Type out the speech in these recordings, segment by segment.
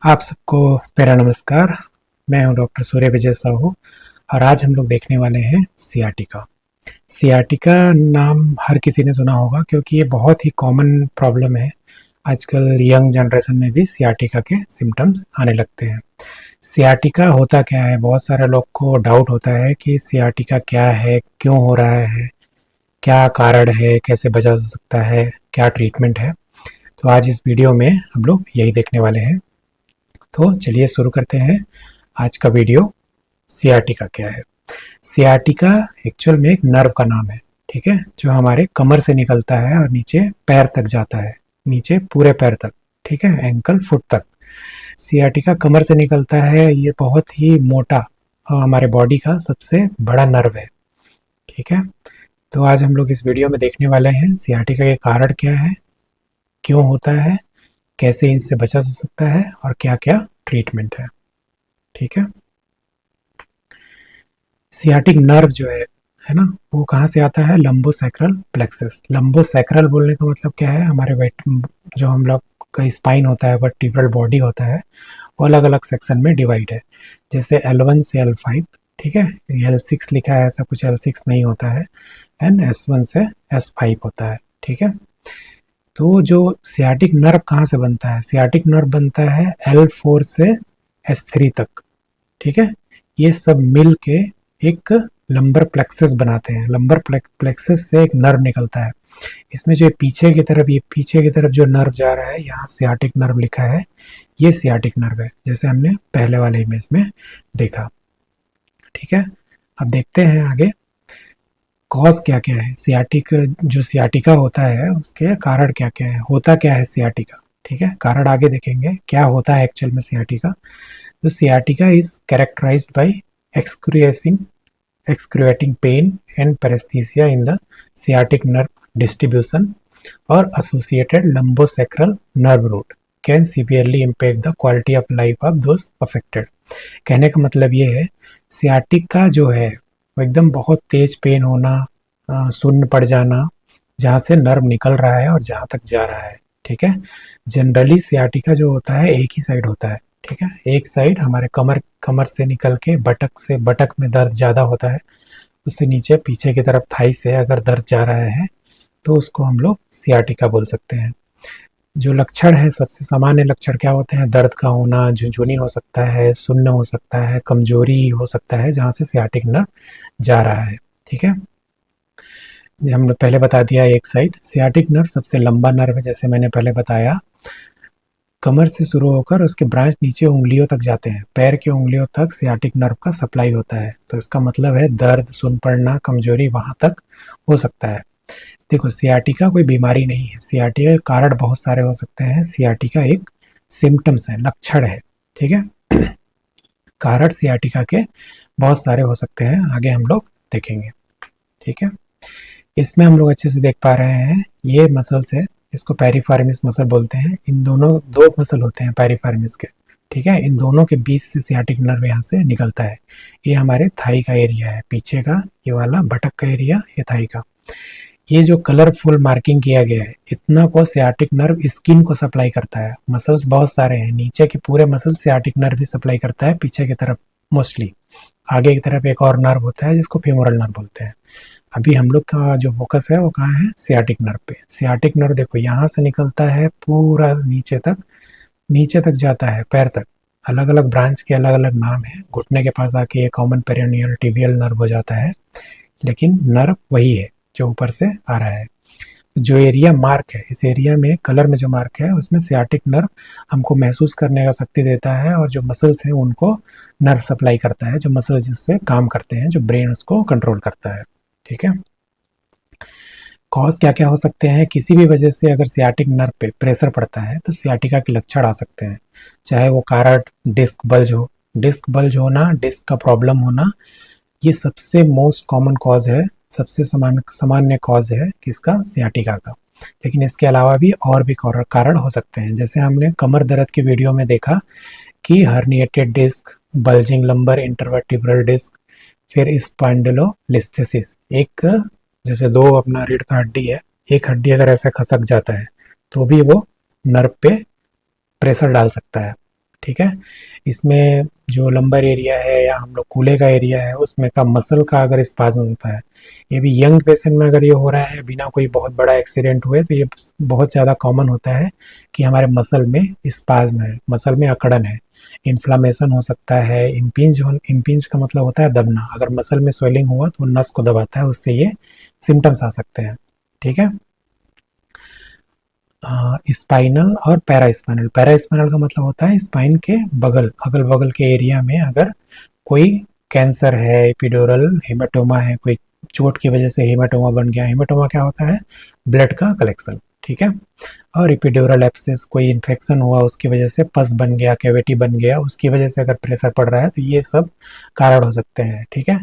आप सबको मेरा नमस्कार। मैं हूं डॉक्टर सूर्य विजय साहू और आज हम लोग देखने वाले हैं सियाटिका। सियाटिका नाम हर किसी ने सुना होगा क्योंकि ये बहुत ही कॉमन प्रॉब्लम है। आजकल यंग जनरेशन में भी सियाटिका के सिम्टम्स आने लगते हैं। सियाटिका होता क्या है? बहुत सारे लोग को डाउट होता है कि सियाटिका क्या है, क्यों हो रहा है, क्या कारण है, कैसे बचा जा सकता है, क्या ट्रीटमेंट है। तो आज इस वीडियो में हम लोग यही देखने वाले हैं। तो चलिए शुरू करते हैं आज का वीडियो। सियाटिका क्या है? सियाटिका एक्चुअल में एक नर्व का नाम है, ठीक है, जो हमारे कमर से निकलता है और नीचे पैर तक जाता है, नीचे पूरे पैर तक, ठीक है, एंकल फुट तक। सियाटिका कमर से निकलता है। ये बहुत ही मोटा और हमारे बॉडी का सबसे बड़ा नर्व है, ठीक है। तो आज हम लोग इस वीडियो में देखने वाले हैं सियाटिका के कारण क्या है, क्यों होता है, कैसे इनसे बचा जा सकता है और क्या क्या ट्रीटमेंट है, ठीक है। सियाटिक नर्व जो है ना, वो कहाँ से आता है? Lumbosacral plexus. लंबोसैक्रल बोलने का मतलब क्या है? हमारे वेट जो हम लोग का स्पाइन होता है, वर्टिब्रल बॉडी होता है, वो अलग अलग सेक्शन में डिवाइड है। जैसे L1 से L5, ठीक है। L6 लिखा है, ऐसा कुछ L6 नहीं होता है। एंड S1 से S5 होता है, ठीक है। तो जो सियाटिक नर्व कहाँ से बनता है? सियाटिक नर्व बनता है L4 से S3 तक, ठीक है। ये सब मिल के एक लंबर प्लेक्सस बनाते हैं। लंबर प्लेक्सस से एक नर्व निकलता है। इसमें जो ये पीछे की तरफ जो नर्व जा रहा है, यहाँ सियाटिक नर्व लिखा है, ये सियाटिक नर्व है, जैसे हमने पहले वाले इमेज में देखा, ठीक है। अब देखते हैं आगे कॉज क्या क्या है। सियाटिक जो सियाटिका होता है उसके कारण क्या क्या है, होता क्या है सियाटिका, ठीक है। कारण आगे देखेंगे क्या होता है एक्चुअल में सियाटिका। तो sciatica is characterized by excruciating excruciating pain and paresthesia in the sciatic nerve distribution or associated lumbosacral nerve root can severely impact the quality of life of those affected। कहने का मतलब ये है, sciatic का जो है वो एकदम बहुत तेज पेन होना, सुन्न पड़ जाना, जहाँ से नर्व निकल रहा है और जहाँ तक जा रहा है, ठीक है। जनरली सियाटिका जो होता है एक ही साइड होता है, ठीक है। एक साइड हमारे कमर कमर से निकल के बटक में दर्द ज़्यादा होता है, उससे नीचे पीछे की तरफ थाई से अगर दर्द जा रहा है तो उसको हम लोग सियाटिका बोल सकते हैं। जो लक्षण है, सबसे सामान्य लक्षण क्या होते हैं? दर्द का होना, झुनझुनी हो सकता है, सुन्न हो सकता है, कमजोरी हो सकता है जहाँ से सियाटिक नर्व जा रहा है, ठीक है। हमने पहले बता दिया एक साइड सियाटिक नर्व सबसे लंबा नर्व है, जैसे मैंने पहले बताया। कमर से शुरू होकर उसके ब्रांच नीचे उंगलियों तक जाते हैं, पैर की उंगलियों तक सियाटिक नर्व का सप्लाई होता है। तो इसका मतलब है दर्द, सुन पड़ना, कमजोरी वहां तक हो सकता है। देखो, सियाटिका कोई बीमारी नहीं है। सियाटिका के कारण बहुत सारे हो सकते हैं। सियाटिका एक सिम्टम्स है, लक्षण है, ठीक है। कारण सियाटिका के बहुत सारे हो सकते हैं, आगे हम लोग देखेंगे, ठीक है। इसमें हम लोग अच्छे से देख पा रहे हैं, ये मसल्स है, इसको पेरिफेरमिस मसल बोलते हैं। इन दोनों दो मसल होते हैं पेरिफेरमिस के, ठीक है। इन दोनों के बीच से सियाटिक नर्व यहाँ से निकलता है। ये हमारे थाई का एरिया है, पीछे का ये वाला बटक का एरिया, ये थाई का। ये जो कलरफुल मार्किंग किया गया है, इतना को सियाटिक नर्व स्किन को सप्लाई करता है। मसल्स बहुत सारे हैं, नीचे के पूरे मसल सियाटिक नर्व भी सप्लाई करता है, पीछे की तरफ मोस्टली। आगे की तरफ एक और नर्व होता है जिसको फेमोरल नर्व बोलते हैं। अभी हम लोग का जो फोकस है वो कहाँ है? सियाटिक नर्व पे। सियाटिक नर्व देखो यहाँ से निकलता है पूरा नीचे तक जाता है पैर तक। अलग अलग ब्रांच के अलग अलग नाम है। घुटने के पास आके ये कॉमन पेरिनियल टिबियल नर्व हो जाता है, लेकिन नर्व वही है जो ऊपर से आ रहा है। जो एरिया मार्क है, इस एरिया में कलर में जो मार्क है उसमें सियाटिक नर्व हमको महसूस करने का शक्ति देता है, और जो मसल्स हैं उनको नर्व सप्लाई करता है, जो मसल जिससे काम करते हैं, जो ब्रेन उसको कंट्रोल करता है, ठीक है। कॉज क्या क्या हो सकते हैं? किसी भी वजह से अगर सियाटिक नर्व पे प्रेशर पड़ता है तो सियाटिका के लक्षण आ सकते हैं। चाहे वो कारण डिस्क बल्ज हो, डिस्क बल्ज होना, डिस्क का प्रॉब्लम होना, ये सबसे मोस्ट कॉमन कॉज है, सबसे सामान्य कॉज है किसका? सियाटिका का। लेकिन इसके अलावा भी और भी कारण हो सकते हैं। जैसे हमने कमर दर्द की वीडियो में देखा कि herniated disc, bulging lumbar intervertebral disc, फिर स्पॉन्डिलोलिस्थेसिस। एक जैसे दो अपना रीढ़ का हड्डी है, एक हड्डी अगर ऐसे खसक जाता है तो भी वो नर्व पे प्रेशर डाल सकता है, ठीक है। इसमें जो लंबर एरिया है या हम लोग कूल्हे का एरिया है उसमें का मसल का अगर स्पाज्म होता है, ये भी यंग पेशेंट में अगर ये हो रहा है बिना कोई बहुत बड़ा एक्सीडेंट हुए, तो ये बहुत ज़्यादा कॉमन होता है कि हमारे मसल में स्पाज्म है, मसल में अकड़न है, इन्फ्लामेशन हो सकता है, इम्पिंज का मतलब होता है दबना, अगर मसल में स्वेलिंग हुआ तो वो नस को दबाता है, उससे ये सिम्टम्स आ सकते हैं। ठीक है। स्पाइनल और पैरास्पाइनल, पैरास्पाइनल का मतलब होता है स्पाइन के बगल, अगल बगल के एरिया में अगर कोई कैंसर है, एपिड्यूरल हेमाटोमा है, कोई चोट की वजह से हेमाटोमा बन गया, हेमाटोमा क्या होता है, ब्लड का कलेक्शन। ठीक है। और एपिड्यूरल एब्सेस, कोई इन्फेक्शन हुआ उसकी वजह से पस बन गया, कैविटी बन गया, उसकी वजह से अगर प्रेशर पड़ रहा है, तो ये सब कारण हो सकते हैं। ठीक है।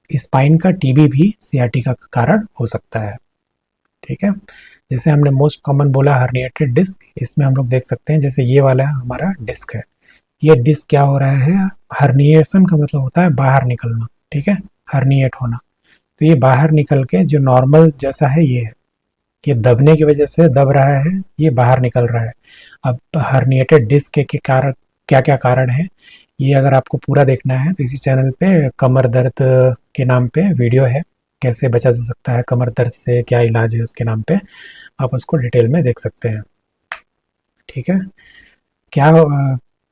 स्पाइन का टीबी भी सियाटिका का कारण हो सकता है। ठीक है। जैसे हमने मोस्ट कॉमन बोला हर्निएटेड डिस्क, इसमें हम लोग देख सकते हैं जैसे ये वाला हमारा डिस्क है, ये डिस्क क्या हो रहा है, हर्निएशन का मतलब होता है बाहर निकलना। ठीक है। हर्निएट होना, तो ये बाहर निकल के जो नॉर्मल जैसा है ये है, ये दबने की वजह से दब रहा है, ये बाहर निकल रहा है। अब हर्निएटेड डिस्क के कारण क्या क्या कारण है, ये अगर आपको पूरा देखना है तो इसी चैनल पे कमर दर्द के नाम पे वीडियो है, कैसे बचा जा सकता है कमर दर्द से, क्या इलाज है उसके नाम पे, आप उसको डिटेल में देख सकते हैं। ठीक है। क्या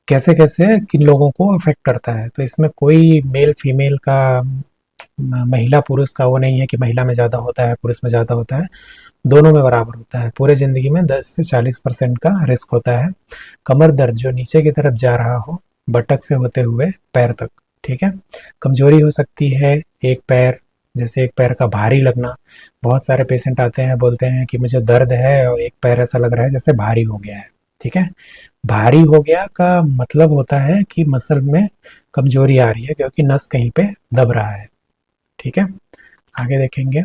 कैसे कैसे किन लोगों को अफेक्ट करता है, तो इसमें कोई मेल फीमेल का, महिला पुरुष का वो नहीं है कि महिला में ज़्यादा होता है पुरुष में ज़्यादा होता है, दोनों में बराबर होता है। पूरे ज़िंदगी में 10 से 40% का रिस्क होता है। कमर दर्द जो नीचे की तरफ जा रहा हो, बटक से होते हुए पैर तक। ठीक है। कमजोरी हो सकती है एक पैर, जैसे एक पैर का भारी लगना, बहुत सारे पेशेंट आते हैं बोलते हैं कि मुझे दर्द है और एक पैर ऐसा लग रहा है जैसे भारी हो गया है। ठीक है। भारी हो गया का मतलब होता है कि मसल में कमजोरी आ रही है क्योंकि नस कहीं पे दब रहा है। ठीक है। आगे देखेंगे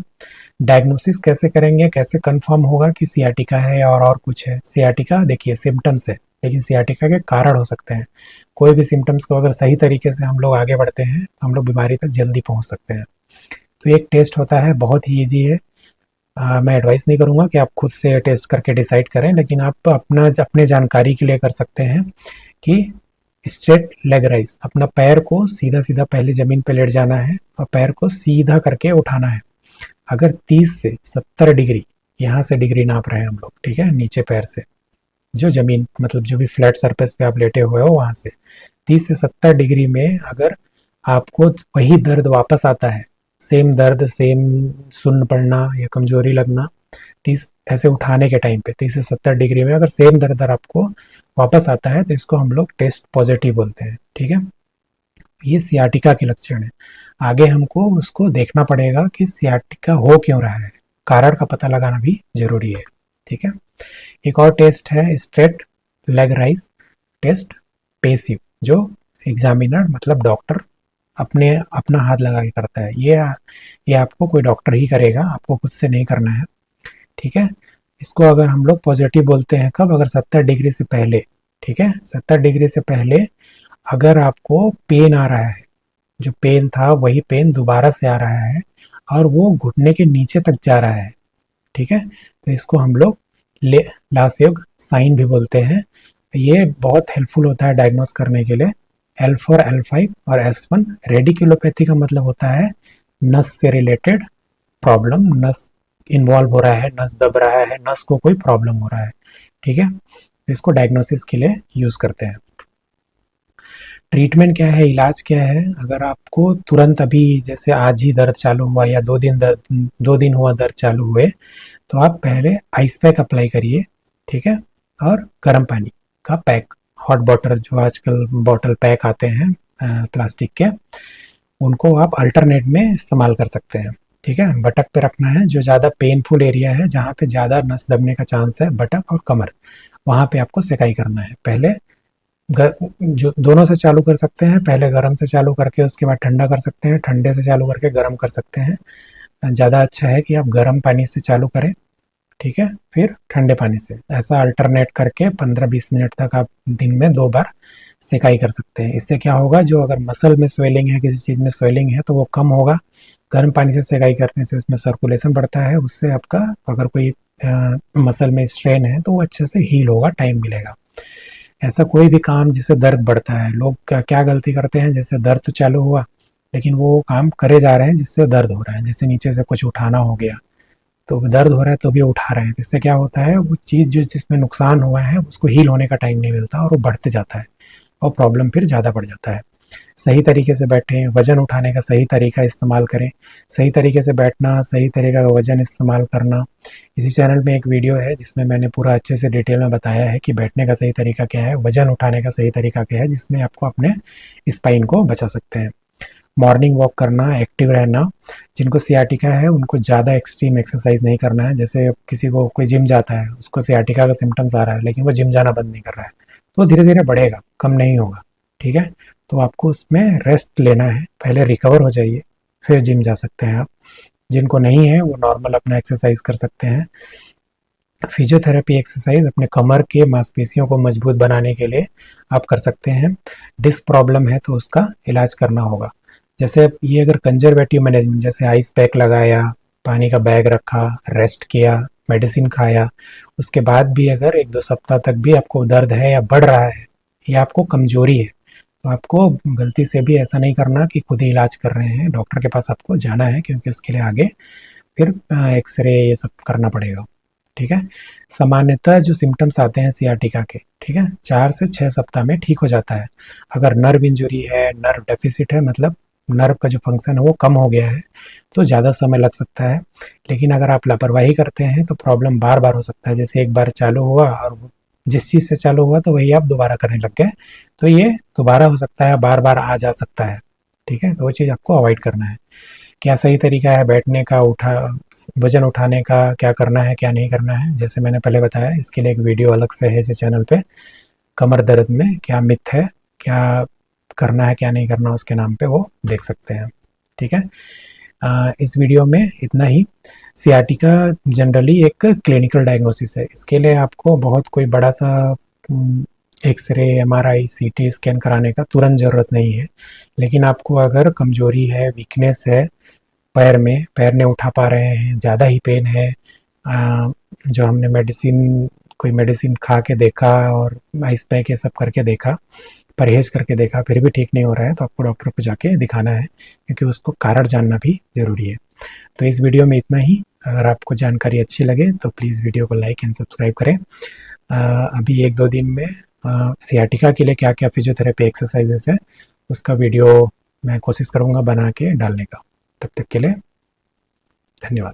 डायग्नोसिस कैसे करेंगे, कैसे कंफर्म होगा कि सियाटिका है और कुछ है। सियाटिका देखिए सिम्टम्स है, लेकिन सियाटिका के कारण हो सकते हैं। कोई भी सिम्टम्स को अगर सही तरीके से हम लोग आगे बढ़ते हैं तो हम लोग बीमारी तक जल्दी पहुंच सकते हैं। तो एक टेस्ट होता है, बहुत ही ईजी है। मैं एडवाइस नहीं करूंगा कि आप खुद से टेस्ट करके डिसाइड करें, लेकिन आप अपने जानकारी के लिए कर सकते हैं कि स्ट्रेट लेग राइज, अपना पैर को सीधा सीधा पहले जमीन पे लेट जाना है और पैर को सीधा करके उठाना है। अगर 30 से 70 डिग्री, यहाँ से डिग्री नाप रहे हैं हम लोग, ठीक है, नीचे पैर से, जो जमीन मतलब जो भी फ्लैट सरफेस पे आप लेटे हुए हो वहां से 30 से 70 डिग्री में अगर आपको वही दर्द वापस आता है, सेम दर्द, सेम सुन्न पड़ना या कमजोरी लगना, 30 ऐसे उठाने के टाइम पे 30 से 70 डिग्री में अगर सेम दर्द आपको वापस आता है, तो इसको हम लोग टेस्ट पॉजिटिव बोलते हैं। ठीक है। ये सियाटिका के लक्षण है। आगे हमको उसको देखना पड़ेगा कि सियाटिका हो क्यों रहा है, कारण का पता लगाना भी जरूरी है। ठीक है। एक और टेस्ट है straight leg raise test, passive, जो एग्जामिनर मतलब डॉक्टर अपने अपना हाथ लगा के करता है। ये आपको कोई डॉक्टर ही करेगा, आपको खुद से नहीं करना है। ठीक है। इसको अगर हम लोग पॉजिटिव बोलते हैं कब, अगर 70 डिग्री से पहले, ठीक है, 70 डिग्री से पहले अगर आपको पेन आ रहा है, जो पेन था वही पेन दोबारा से आ रहा है और वो घुटने के नीचे तक जा रहा है, ठीक है, तो इसको हम लोग लासयोग साइन भी बोलते हैं। ये बहुत हेल्पफुल होता है डायग्नोस करने के लिए। L4 L5 और S1 रेडिकुलोपैथी का मतलब होता है नस से रिलेटेड प्रॉब्लम, नस इन्वॉल्व हो रहा है, नस दब रहा है, नस को कोई प्रॉब्लम हो रहा है। ठीक है। तो इसको डायग्नोसिस के लिए यूज करते हैं। ट्रीटमेंट क्या है, इलाज क्या है, अगर आपको तुरंत अभी जैसे आज ही दर्द चालू हुआ या 2 दिन हुआ दर्द चालू हुए, तो आप पहले आइस पैक अप्लाई करिए। ठीक है। और गर्म पानी का पैक, हॉट वाटर, जो आजकल बॉटल पैक आते हैं प्लास्टिक के, उनको आप अल्टरनेट में इस्तेमाल कर सकते हैं। ठीक है। बटक पे रखना है, जो ज़्यादा पेनफुल एरिया है, जहाँ पे ज़्यादा नस दबने का चांस है, बटक और कमर, वहाँ पे आपको सेकाई करना है। पहले जो दोनों से चालू कर सकते हैं, पहले गर्म से चालू करके उसके बाद ठंडा कर सकते हैं, ठंडे से चालू करके गर्म कर सकते हैं। ज़्यादा अच्छा है कि आप गर्म पानी से चालू करें, ठीक है, फिर ठंडे पानी से, ऐसा अल्टरनेट करके 15-20 मिनट तक आप दिन में 2 बार सेकाई कर सकते हैं। इससे क्या होगा, जो अगर मसल में स्वेलिंग है, किसी चीज़ में स्वेलिंग है, तो वो कम होगा। गर्म पानी से सेकाई करने से उसमें सर्कुलेशन बढ़ता है, उससे आपका अगर कोई मसल में स्ट्रेन है तो वो अच्छे से हील होगा, टाइम मिलेगा। ऐसा कोई भी काम जिससे दर्द बढ़ता है, लोग क्या क्या गलती करते हैं, जैसे दर्द तो चालू हुआ लेकिन वो काम करे जा रहे हैं जिससे दर्द हो रहा है, जैसे नीचे से कुछ उठाना हो गया तो दर्द हो रहा है तो भी उठा रहे हैं, इससे क्या होता है वो चीज़ जो जिसमें नुकसान हुआ है उसको हील होने का टाइम नहीं मिलता और वो बढ़ते जाता है और प्रॉब्लम फिर ज़्यादा बढ़ जाता है। सही तरीके से बैठें, वज़न उठाने का सही तरीका इस्तेमाल करें, सही तरीके से बैठना, सही तरीका का वज़न इस्तेमाल करना। इसी चैनल में एक वीडियो है जिसमें मैंने पूरा अच्छे से डिटेल में बताया है कि बैठने का सही तरीका क्या है, वज़न उठाने का सही तरीका क्या है, जिसमें आपको अपने स्पाइन को बचा सकते हैं। मॉर्निंग वॉक करना, एक्टिव रहना। जिनको सियाटिका है उनको ज़्यादा एक्सट्रीम एक्सरसाइज नहीं करना है, जैसे किसी को कोई जिम जाता है उसको सियाटिका का सिम्टम्स आ रहा है लेकिन वो जिम जाना बंद नहीं कर रहा है, तो धीरे धीरे बढ़ेगा, कम नहीं होगा। ठीक है, तो आपको उसमें रेस्ट लेना है, पहले रिकवर हो जाइए फिर जिम जा सकते हैं आप। जिनको नहीं है वो नॉर्मल अपना एक्सरसाइज कर सकते हैं। फिजियोथेरेपी एक्सरसाइज अपने कमर के मांसपेशियों को मजबूत बनाने के लिए आप कर सकते हैं। डिस्क प्रॉब्लम है तो उसका इलाज करना होगा। जैसे ये अगर कंजर्वेटिव मैनेजमेंट, जैसे आइस पैक लगाया, पानी का बैग रखा, रेस्ट किया, मेडिसिन खाया, उसके बाद भी अगर 1-2 सप्ताह तक भी आपको दर्द है या बढ़ रहा है या आपको कमजोरी है, तो आपको गलती से भी ऐसा नहीं करना कि खुद ही इलाज कर रहे हैं, डॉक्टर के पास आपको जाना है क्योंकि उसके लिए आगे फिर एक्सरे ये सब करना पड़ेगा। ठीक है, सामान्यतः जो सिम्टम्स आते हैं सियाटिका के, ठीक है, 4 से 6 सप्ताह में ठीक हो जाता है। अगर नर्व इंजरी है, नर्व डेफिसिट है, मतलब नर्व का जो फंक्शन है वो कम हो गया है, तो ज़्यादा समय लग सकता है। लेकिन अगर आप लापरवाही करते हैं तो प्रॉब्लम बार बार हो सकता है, जैसे एक बार चालू हुआ और जिस चीज़ से चालू हुआ तो वही आप दोबारा करने लग गए, तो ये दोबारा हो सकता है, बार बार आ जा सकता है। ठीक है, तो वो चीज़ आपको अवॉइड करना है। क्या सही तरीका है बैठने का, वजन उठाने का, क्या करना है क्या नहीं करना है, जैसे मैंने पहले बताया, इसके लिए एक वीडियो अलग से है इस चैनल पे। कमर दर्द में क्या मिथ है, क्या करना है क्या नहीं करना, उसके नाम पे वो देख सकते हैं। ठीक है, इस वीडियो में इतना ही। सियाटिका जनरली एक क्लिनिकल डायग्नोसिस है, इसके लिए आपको बहुत कोई बड़ा सा एक्सरे, एमआरआई, सीटी स्कैन कराने का तुरंत ज़रूरत नहीं है। लेकिन आपको अगर कमजोरी है, वीकनेस है पैर में, पैर नहीं उठा पा रहे हैं, ज़्यादा ही पेन है, जो हमने कोई मेडिसिन खा के देखा और आइस पैक ये सब करके देखा, परहेज करके देखा, फिर भी ठीक नहीं हो रहा है, तो आपको डॉक्टर को जाके दिखाना है क्योंकि उसको कारण जानना भी ज़रूरी है। तो इस वीडियो में इतना ही। अगर आपको जानकारी अच्छी लगे तो प्लीज़ वीडियो को लाइक एंड सब्सक्राइब करें। अभी 1-2 दिन में सियाटिका के लिए क्या क्या फिजियोथेरेपी एक्सरसाइजेस है उसका वीडियो मैं कोशिश करूँगा बना के डालने का। तब तक के लिए धन्यवाद।